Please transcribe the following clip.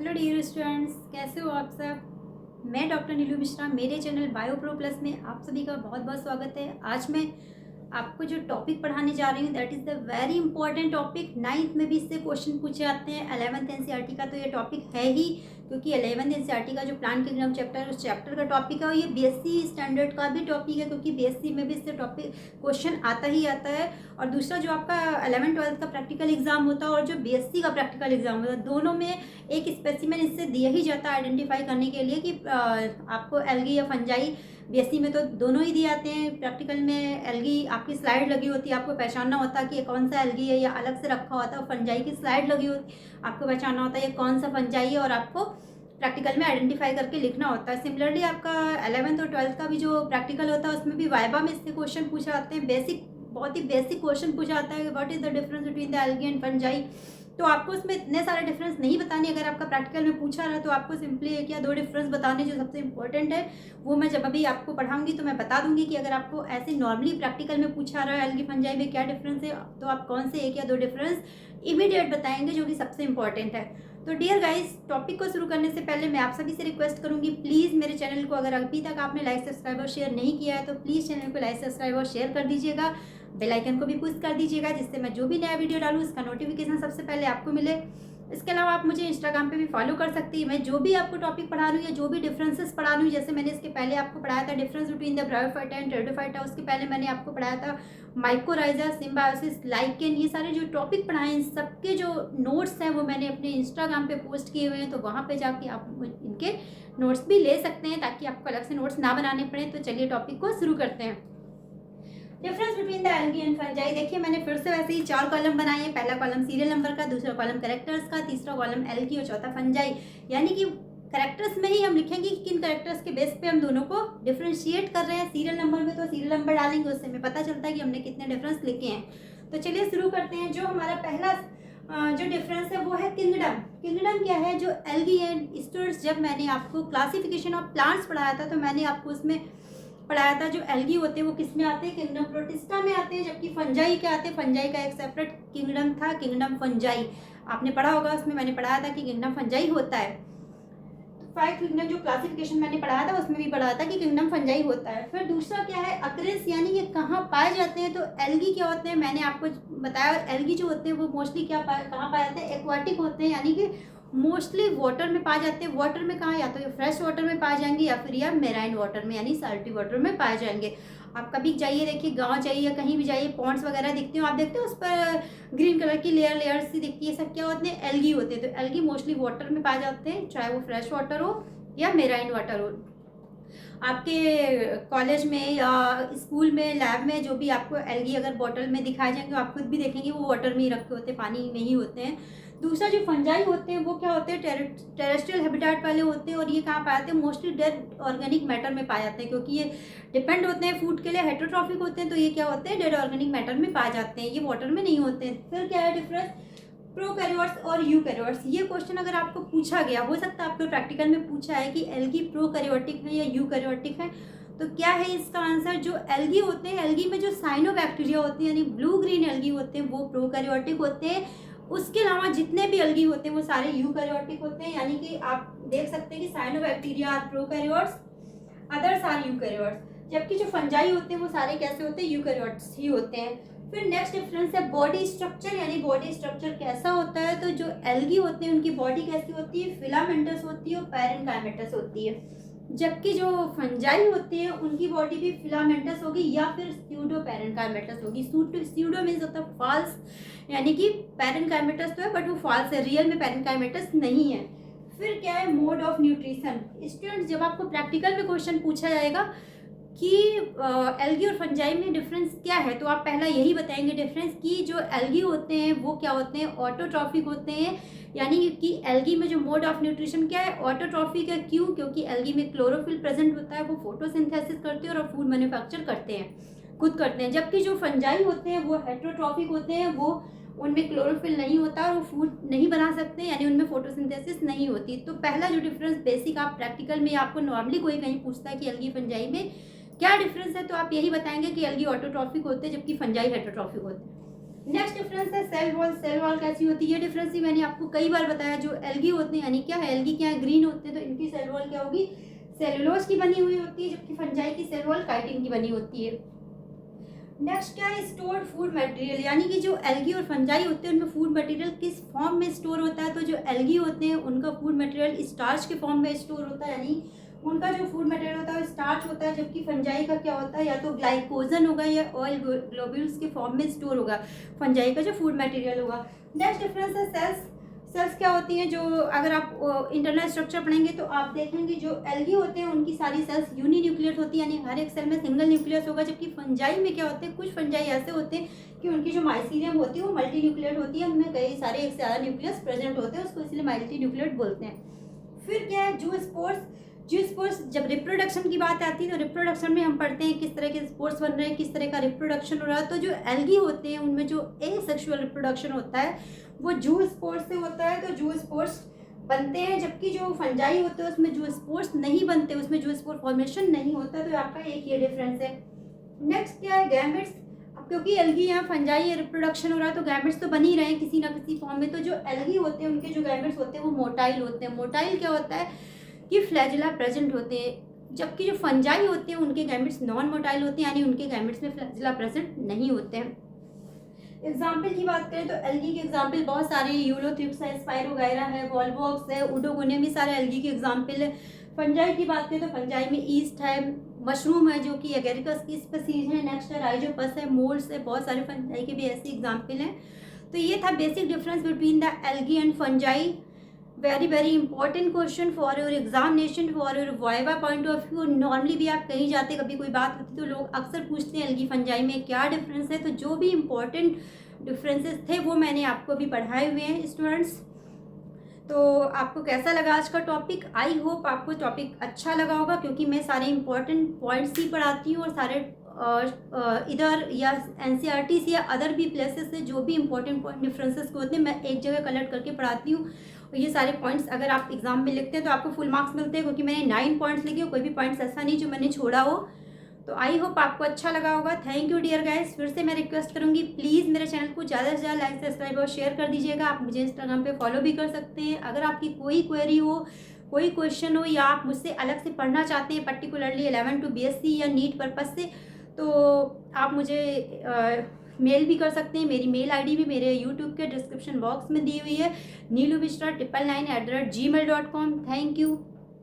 Hello dear students, कैसे हो आप सब। मैं डॉक्टर नीलू मिश्रा, मेरे चैनल बायो प्रो प्लस में आप सभी का बहुत बहुत स्वागत है। आज मैं आपको जो टॉपिक पढ़ाने जा रही हूँ that is the very important topic. 9th में भी इससे क्वेश्चन पूछे जाते हैं। 11th एनसीईआरटी का तो ये टॉपिक है ही, क्योंकि 11th एनसीईआरटी का जो प्लांट किंगडम चैप्टर है उस चैप्टर का टॉपिक है, और ये बीएससी स्टैंडर्ड का भी टॉपिक है, क्योंकि बीएससी में भी इससे टॉपिक क्वेश्चन आता ही आता है। और दूसरा जो आपका 11th-12th का प्रैक्टिकल एग्जाम होता है और जो बीएससी का प्रैक्टिकल एग्जाम होता है, दोनों में एक स्पेसिमेन इससे दिया ही जाता है आइडेंटिफाई करने के लिए कि आपको एल्गी या फंजाई। बीएससी में तो दोनों ही दिए जाते हैं। प्रैक्टिकल में एल्गी आपकी स्लाइड लगी होती है, आपको पहचानना होता है कि ये कौन सा एल्गी है, या अलग से रखा होता है। फंजाई की स्लाइड लगी होती है, आपको पहचानना होता है ये कौन सा फंजाई है, और आपको प्रैक्टिकल में आइडेंटिफाई करके लिखना होता है। सिमिलरली आपका 11th और 12th का भी जो प्रैक्टिकल होता है उसमें भी वाइवा में इससे क्वेश्चन पूछे जाते हैं। बेसिक, बहुत ही बेसिक क्वेश्चन पूछा जाता है, what is the difference between the algae and fungi. तो आपको इसमें इतने सारे डिफरेंस नहीं बताने। अगर आपका प्रैक्टिकल में पूछा रहा है तो आपको सिंपली एक या दो डिफरेंस बताने जो सबसे इंपॉर्टेंट है, वो मैं जब अभी आपको पढ़ाऊंगी तो मैं बता दूंगी कि अगर आपको ऐसे नॉर्मली प्रैक्टिकल में पूछा रहा है एल्गी फंजाई में क्या डिफरेंस है, तो आप कौन से एक या दो डिफरेंस इमीडिएट बताएंगे जो कि सबसे इंपॉर्टेंट है। तो डियर गाइस, टॉपिक को शुरू करने से पहले मैं आप सभी से रिक्वेस्ट करूंगी, प्लीज़ मेरे चैनल को अगर अभी तक आपने लाइक सब्सक्राइब और शेयर नहीं किया है तो प्लीज़ चैनल को लाइक सब्सक्राइब और शेयर कर दीजिएगा। बेल आइकन को भी पुश कर दीजिएगा, जिससे मैं जो भी नया वीडियो डालूँ उसका नोटिफिकेशन सबसे पहले आपको मिले। इसके अलावा आप मुझे इंस्टाग्राम पे भी फॉलो कर सकती हैं। मैं जो भी आपको टॉपिक पढ़ा रही हूँ या जो भी डिफरेंसेस पढ़ा रही हूँ, जैसे मैंने इसके पहले आपको पढ़ाया था difference between the bryophyta and pteridophyta, उसके पहले मैंने आपको पढ़ाया था माइकोराइजा, सिम्बायोसिस, लाइकेन, ये सारे जो टॉपिक पढ़ाए इन सबके जो नोट्स हैं वो मैंने अपने इंस्टाग्राम पे पोस्ट किए हुए हैं, तो वहाँ पे जाके आप इनके नोट्स भी ले सकते हैं ताकि आपको अलग से नोट्स ना बनाने पड़े। तो चलिए टॉपिक को शुरू करते हैं। Difference between the algae and fungi. देखिए, मैंने फिर से वैसे ही 4 कॉलम बनाए हैं। पहला कॉलम सीरियल नंबर का, दूसरा कॉलम कैरेक्टर्स का, तीसरा कॉलम एल्गी और चौथा फंजाई। यानी कि कैरेक्टर्स में ही हम लिखेंगे कि किन कैरेक्टर्स के बेस पे हम दोनों को डिफ्रेंशिएट कर रहे हैं। सीरियल नंबर में तो सीरियल नंबर डालेंगे, उससे हमें पता चलता है कि हमने कितने डिफरेंस लिखे हैं। तो चलिए शुरू करते हैं। जो हमारा पहला जो डिफरेंस है वो है किंगडम। किंगडम क्या है? जो एल्गी एंड स्टूडेंट्स, जब मैंने आपको क्लासिफिकेशन ऑफ प्लांट्स पढ़ाया था तो मैंने आपको उसमें पढ़ाया था जो एल्गी होते हैं वो किस में आते हैं, किंगडम प्रोटिस्टा में आते हैं, जबकि फंजाई क्या आते हैं, फंजाई का एक सेपरेट किंगडम था, किंगडम फंजाई। आपने पढ़ा होगा, उसमें मैंने पढ़ाया था कि किंगडम फंजाई होता है। तो 5 किंगडम जो क्लासिफिकेशन मैंने पढ़ाया था उसमें भी पढ़ाया था कि किंगडम फंजाई होता है। फिर दूसरा क्या है, अक्रेंस, यानी ये कहाँ पाए जाते हैं। तो एल्गी क्या होते हैं, मैंने आपको बताया एल्गी जो होते हैं वो मोस्टली कहाँ पाए जाते हैं, एक्वाटिक होते हैं, यानी कि मोस्टली वाटर में पाए जाते हैं। वाटर में कहाँ, या तो ये फ्रेश वाटर में पाए जाएंगे या फिर या मेराइन वाटर में यानी साल्टी वाटर में पाए जाएंगे। आप कभी जाइए, देखिए गांव जाइए या कहीं भी जाइए, पॉन्ड्स वगैरह दिखते हो, आप देखते हो उस पर ग्रीन कलर की लेयर सी दिखती है, सब क्या होते हैं, एल्गी होते हैं। तो एल्गी मोस्टली वाटर में पाए जाते हैं, चाहे वो फ्रेश वाटर हो या मेराइन वाटर हो। आपके कॉलेज में या स्कूल में लैब में जो भी आपको एल्गी अगर बॉटल में दिखाए जाएंगे, आप खुद भी देखेंगे वो वाटर में ही रखे होते हैं, पानी में ही होते हैं। दूसरा जो फंजाई होते हैं वो क्या होते हैं, टेरेस्ट्रियल हैबिटेट वाले होते हैं, और ये कहाँ पाए जाते हैं, मोस्टली डेड ऑर्गेनिक मैटर में पाए जाते हैं, क्योंकि ये डिपेंड होते हैं फूड के लिए, हेटेरोट्रॉफिक होते हैं, तो ये क्या होते हैं, डेड ऑर्गेनिक मैटर में पाए जाते हैं, ये वाटर में नहीं होते हैं। फिर क्या है डिफरेंस, प्रोकैरियोट्स और यूकैरियोट्स। ये क्वेश्चन अगर आपको पूछा गया, हो सकता है आपको प्रैक्टिकल में पूछा है कि एल्गी प्रोकैरियोटिक है या यूकैरियोटिक है, तो क्या है इसका आंसर, जो एल्गी होते हैं, एल्गी में जो साइनोबैक्टीरिया होते हैं यानी ब्लू ग्रीन एल्गी होते हैं वो प्रोकैरियोटिक होते हैं। उसके अलावा जितने भी एल्गी होते हैं वो सारे यूकैरियोटिक होते हैं, यानी कि आप देख सकते हैं कि cyanobacteria are prokaryotes, others are eukaryotes. जबकि जो फंजाई होते हैं वो सारे कैसे होते हैं, यूकैरियोट्स ही होते हैं। फिर नेक्स्ट डिफरेंस है बॉडी स्ट्रक्चर, यानी बॉडी स्ट्रक्चर कैसा होता है। तो जो एल्गी होते हैं उनकी बॉडी कैसी होती है, फिलामेंटस होती है और पैरेनकाइमेटस होती है, जबकि जो फंजाई होते हैं उनकी बॉडी भी फिलामेंटस होगी या फिर स्यूडो पैरेनकाइमेटस होगी। स्यूडो मीन्स होता है फॉल्स, यानी कि पैरेनकाइमेटस तो है बट वो फॉल्स है, रियल में पैरेनकाइमेटस नहीं है। फिर क्या है, मोड ऑफ न्यूट्रिशन। स्टूडेंट्स, जब आपको प्रैक्टिकल में क्वेश्चन पूछा जाएगा कि एल्गी और फंजाई में डिफरेंस क्या है, तो आप पहला यही बताएंगे डिफरेंस कि जो एल्गी होते हैं वो क्या होते हैं, ऑटोट्रॉफिक होते हैं, यानी कि एल्गी में जो मोड ऑफ न्यूट्रिशन क्या है, ऑटोट्रॉफिक है। क्यों? क्योंकि एल्गी में क्लोरोफिल प्रेजेंट होता है, वो फोटोसिंथेसिस करते हैं और फूड मैन्युफैक्चर करते हैं, खुद करते हैं। जबकि जो फंजाई होते हैं वो हेटेरोट्रॉफिक होते हैं, वो उनमें क्लोरोफिल नहीं होता और वो फूड नहीं बना सकते, यानी उनमें फोटोसिंथेसिस नहीं होती। तो पहला जो डिफरेंस बेसिक आप प्रैक्टिकल में आपको नॉर्मली कोई कहीं पूछता है कि एल्गी फंजाई में क्या डिफरेंस है, तो आप यही बताएंगे कि एल्गी ऑटोट्रॉफिक होते हैं जबकि फंजाई हेटेरोट्रॉफिक होते हैं। नेक्स्ट डिफरेंस है सेल वॉल। सेल वॉल कैसी होती है, ये डिफरेंस भी मैंने आपको कई बार बताया। जो एल्गी होते हैं, यानी क्या है, एल्गी क्या है, ग्रीन होते हैं, तो इनकी सेल वॉल क्या होगी, सेलुलोज की बनी हुई होती है, जबकि फंजाई की सेल वॉल काइटिन की बनी होती है। नेक्स्ट क्या है, स्टोर्ड फूड मटेरियल, यानी कि जो एल्गी और फंजाई होते हैं उनमें फूड मटेरियल किस फॉर्म में स्टोर होता है। तो जो एल्गी होते हैं उनका फूड मटेरियल स्टार्च के फॉर्म में स्टोर होता है, यानी उनका जो फूड मटेरियल होता है वो स्टार्च होता है, जबकि फंजाई का क्या होता है, या तो ग्लाइकोजन होगा या ऑयल ग्लोब्यूल्स के फॉर्म में स्टोर होगा फंजाई का जो फूड मटेरियल होगा। नेक्स्ट डिफरेंस है सेल्स। सेल्स क्या होती हैं, जो अगर आप इंटरनल स्ट्रक्चर पढ़ेंगे तो आप देखेंगे जो एल्गी होते हैं उनकी सारी सेल्स यूनिन्यूक्लियर होती है, यानी हर एक सेल में सिंगल न्यूक्लियस होगा, जबकि फंजाई में क्या होते हैं, कुछ फंजाई ऐसे होते हैं कि उनकी जो माइसीलियम होती है वो मल्टी न्यूक्लियर होती है, उनमें कई सारे एक से ज़्यादा न्यूक्लियस प्रेजेंट होते हैं, उसको इसलिए मल्टी न्यूक्लियर बोलते हैं। फिर क्या है, जूस्पोर्स। जूस्पोर्स, जब रिप्रोडक्शन की बात आती है तो रिप्रोडक्शन में हम पढ़ते हैं किस तरह के स्पोर्स बन रहे हैं, किस तरह का रिप्रोडक्शन हो रहा है। तो जो एल्गी होते हैं उनमें जो एसेक्सुअल रिप्रोडक्शन होता है वो जूस्पोर्स से होता है, तो जूस्पोर्स बनते हैं, जबकि जो फंजाई होते हैं उसमें जूस्पोर्स नहीं बनते, उसमें जूस्पोर फॉर्मेशन नहीं होता। तो आपका एक ये डिफरेंस है। नेक्स्ट क्या है, गैमेट्स। अब क्योंकि एल्गी यहाँ फंजाई रिप्रोडक्शन हो रहा है तो गैमेट्स तो बन ही रहे हैं किसी ना किसी फॉर्म में। तो जो एल्गी होते हैं उनके जो गैमेट्स होते हैं वो मोटाइल होते हैं। मोटाइल क्या होता है कि फ्लैजिला प्रेजेंट होते हैं, जबकि जो फंजाई होते हैं उनके गैमेट्स नॉन मोटाइल होते हैं, यानी उनके गैमेट्स में फ्लैजिला प्रेजेंट नहीं होते हैं। एग्जाम्पल की बात करें तो एल्गी के एग्जाम्पल बहुत सारे, यूलोथ्रिप्स है, स्पाइरोगायरा है, वॉल्वॉक्स है, उडोगोनियम, ये सारे एल्गी के एग्जाम्पल है। फंजाई की बात करें तो फंजाई में ईस्ट है, मशरूम है जो कि एगेरिकस की स्पीसीज है, नेक्स्ट है राइजोपस है, मोल्ड्स है, बहुत सारे फंजाई के भी ऐसे एग्जाम्पल हैं। तो ये था basic difference between the algae and fungi. Very important question for your examination, for your viva point of view. Normally भी आप कहीं जाते, कभी कोई बात होती तो लोग अक्सर पूछते हैं एल्गी फंजाई में क्या डिफरेंस है। तो जो भी इम्पोर्टेंट डिफरेंसेस थे वो मैंने आपको भी पढ़ाए हुए हैं स्टूडेंट्स। तो आपको कैसा लगा आज का टॉपिक? आई होप आपको टॉपिक अच्छा लगा होगा, क्योंकि मैं सारे इंपॉर्टेंट पॉइंट्स ही पढ़ाती हूँ और सारे इधर या एनसीईआरटी से या अदर भी प्लेसेस से जो भी इंपॉर्टेंट पॉइंट डिफरेंसेस होते हैं मैं एक जगह कलेक्ट करके पढ़ाती हूँ। और ये सारे पॉइंट्स अगर आप एग्जाम में लिखते हैं तो आपको फुल मार्क्स मिलते हैं, क्योंकि मैंने 9 पॉइंट्स लिखे, कोई भी पॉइंट्स ऐसा नहीं जो मैंने छोड़ा हो। तो आई होप आपको अच्छा लगा होगा। Thank you dear guys. फिर से मैं रिक्वेस्ट करूँगी प्लीज़ मेरे चैनल को ज़्यादा से ज़्यादा लाइक, सब्सक्राइब और शेयर कर दीजिएगा। आप मुझे इंस्टाग्राम पे फॉलो भी कर सकते हैं। अगर आपकी कोई क्वेरी हो, कोई क्वेश्चन हो, या आप मुझसे अलग से पढ़ना चाहते हैं पर्टिकुलरली 11 to BSc या नीट पर्पज़ से, तो आप मुझे मेल भी कर सकते हैं। मेरी मेल आईडी भी मेरे यूट्यूब के डिस्क्रिप्शन बॉक्स में दी हुई है, neelubishra999@gmail.com। Thank you.